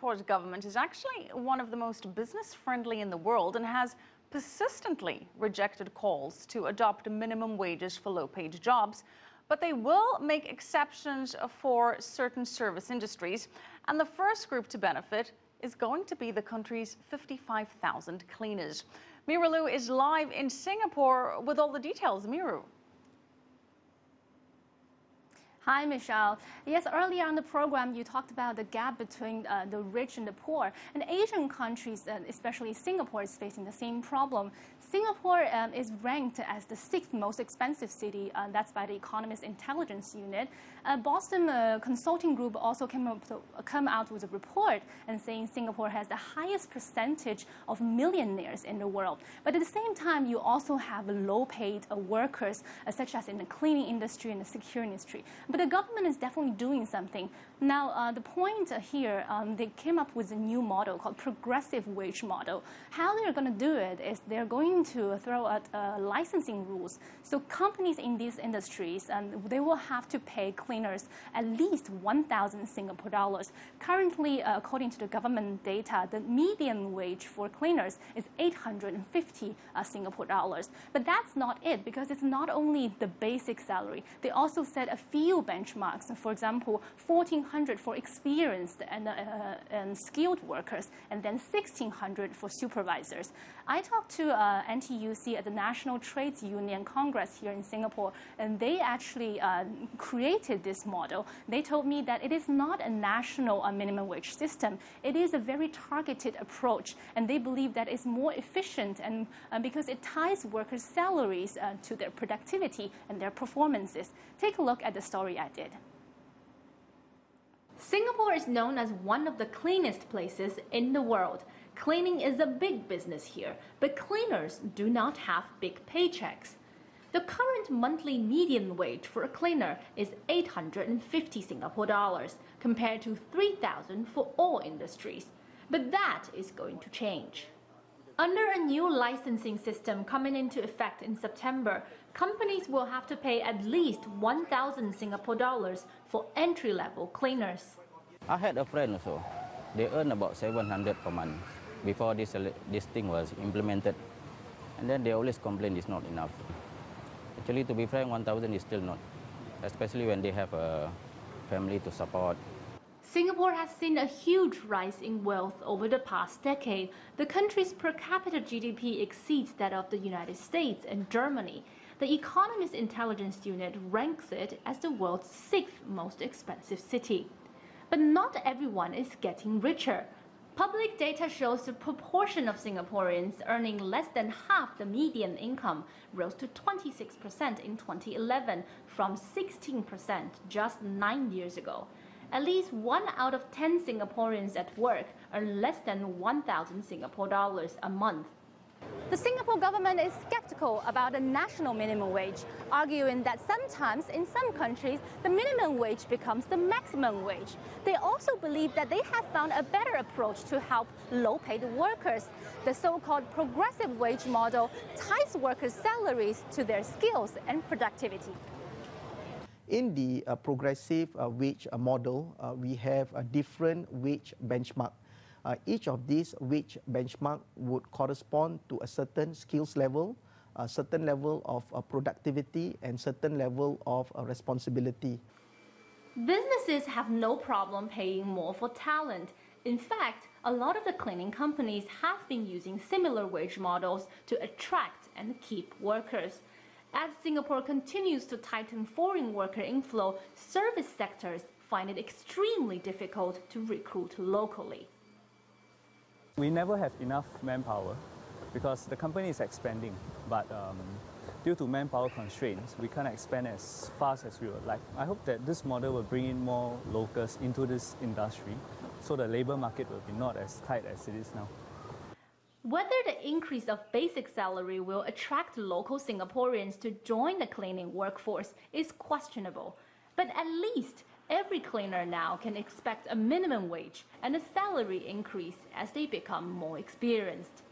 Singapore's government is actually one of the most business-friendly in the world and has persistently rejected calls to adopt minimum wages for low-paid jobs. But they will make exceptions for certain service industries. And the first group to benefit is going to be the country's 55,000 cleaners. Miro is live in Singapore with all the details. Miro. Hi, Michelle. Yes, earlier on the program, you talked about the gap between the rich and the poor. And Asian countries, especially Singapore, is facing the same problem. Singapore is ranked as the 6th most expensive city. That's by the Economist Intelligence Unit. Boston Consulting Group also come out with a report and saying Singapore has the highest percentage of millionaires in the world. But at the same time, you also have low-paid workers, such as in the cleaning industry and the security industry. But the government is definitely doing something. Now, the point here, they came up with a new model called progressive wage model. How they're going to do it is they're going to throw out licensing rules. So companies in these industries, they will have to pay cleaners at least 1,000 Singapore dollars. Currently, according to the government data, the median wage for cleaners is 850 Singapore dollars. But that's not it, because it's not only the basic salary. They also set a few benchmarks. For example, 1,400 for experienced and skilled workers, and then 1,600 for supervisors. I talked to NTUC at the National Trades Union Congress here in Singapore, and they actually created this model. They told me that it is not a national minimum wage system. It is a very targeted approach, and they believe that it's more efficient and because it ties workers' salaries to their productivity and their performances. Take a look at the story I did. Singapore is known as one of the cleanest places in the world. Cleaning is a big business here, but cleaners do not have big paychecks. The current monthly median wage for a cleaner is 850 Singapore dollars, compared to 3,000 for all industries. But that is going to change. Under a new licensing system coming into effect in September, companies will have to pay at least 1,000 Singapore dollars for entry-level cleaners. I had a friend also. They earn about 700 per month before this thing was implemented. And then they always complain it's not enough. Actually, to be frank, 1,000 is still not, especially when they have a family to support. Singapore has seen a huge rise in wealth over the past decade. The country's per capita GDP exceeds that of the United States and Germany. The Economist Intelligence Unit ranks it as the world's 6th most expensive city. But not everyone is getting richer. Public data shows the proportion of Singaporeans earning less than half the median income rose to 26% in 2011 from 16% just 9 years ago. At least 1 out of 10 Singaporeans at work earn less than 1,000 Singapore dollars a month. The Singapore government is skeptical about the national minimum wage, arguing that sometimes in some countries the minimum wage becomes the maximum wage. They also believe that they have found a better approach to help low-paid workers. The so-called progressive wage model ties workers' salaries to their skills and productivity. In the progressive wage model, we have a different wage benchmark. Each of these wage benchmark would correspond to a certain skills level, a certain level of productivity, and certain level of responsibility. Businesses have no problem paying more for talent. In fact, a lot of the cleaning companies have been using similar wage models to attract and keep workers. As Singapore continues to tighten foreign worker inflow, service sectors find it extremely difficult to recruit locally. We never have enough manpower because the company is expanding, but due to manpower constraints, we can't expand as fast as we would like. I hope that this model will bring in more locals into this industry, so the labor market will be not as tight as it is now. Whether the increase of basic salary will attract local Singaporeans to join the cleaning workforce is questionable, but at least every cleaner now can expect a minimum wage and a salary increase as they become more experienced.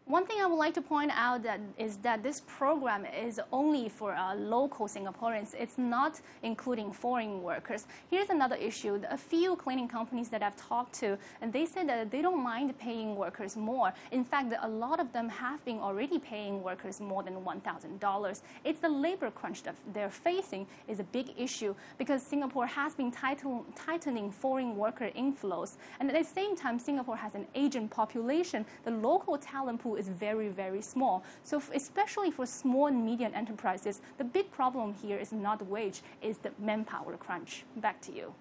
One thing I would like to point out is that this program is only for local Singaporeans. It's not including foreign workers. Here's another issue. A few cleaning companies that I've talked to, and they said that they don't mind paying workers more. In fact, a lot of them have been already paying workers more than $1,000. It's the labor crunch that they're facing is a big issue because Singapore has been tightening foreign worker inflows. And at the same time, Singapore has an aging population. The local talent pool is very, very small. So especially for small and medium enterprises, the big problem here is not wage, it's the manpower crunch. Back to you.